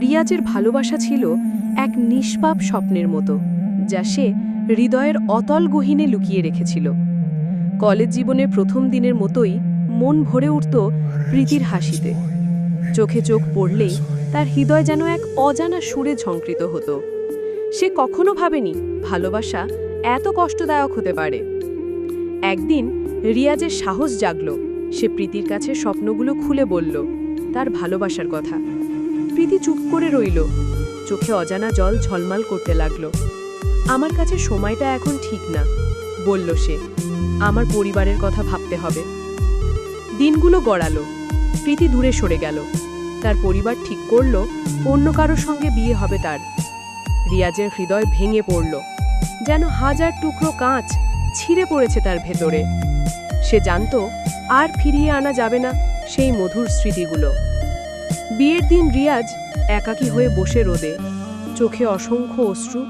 রিয়াজের ভালোবাসা ছিল এক নিষ্পাপ স্বপ্নের মতো, যা সে হৃদয়ের অতল গহীনে লুকিয়ে রেখেছিল। কলেজ জীবনের প্রথম দিনের মতোই মন ভরে উঠত প্রীতির হাসিতে। চোখে চোখ পড়লেই তার হৃদয় যেন এক অজানা সুরে ঝংকৃত হতো। সে কখনো ভাবেনি ভালোবাসা এত কষ্টদায়ক হতে পারে। একদিন রিয়াজের সাহস জাগল। সে প্রীতির কাছে স্বপ্নগুলো খুলে বলল, তার ভালোবাসার কথা। প্রীতি চুপ করে রইল, চোখে অজানা জল ঝলমাল করতে লাগলো। আমার কাছে সময়টা এখন ঠিক না, বলল সে। আমার পরিবারের কথা ভাবতে হবে। দিনগুলো গড়ালো, প্রীতি দূরে সরে গেল। তার পরিবার ঠিক করল অন্য কারোর সঙ্গে বিয়ে হবে তার। রিয়াজের হৃদয় ভেঙে পড়ল, যেন হাজার টুকরো কাঁচ ছিঁড়ে পড়েছে তার ভেতরে। সে জানত আর ফিরিয়ে আনা যাবে না সেই মধুর স্মৃতিগুলো। বিয়ের দিন রিয়াজ একাকী হয়ে বসে রোদে, চোখে অসংখ্য অশ্রু,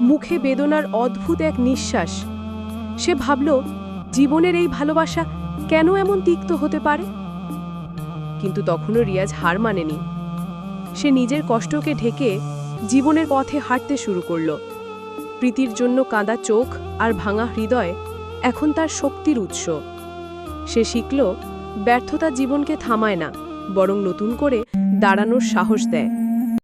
মুখে বেদনার অদ্ভুত এক নিঃশ্বাস। সে ভাবল, জীবনের এই ভালোবাসা কেন এমন তিক্ত হতে পারে? কিন্তু তখনও রিয়াজ হার মানেনি। সে নিজের কষ্টকে ঢেকে জীবনের পথে হাঁটতে শুরু করল। প্রীতির জন্য কাঁদা চোখ আর ভাঙা হৃদয় এখন তার শক্তির উৎস। সে শিখল, ব্যর্থতা জীবনকে থামায় না, বরং নতুন করে দাঁড়ানোর সাহস দেয়।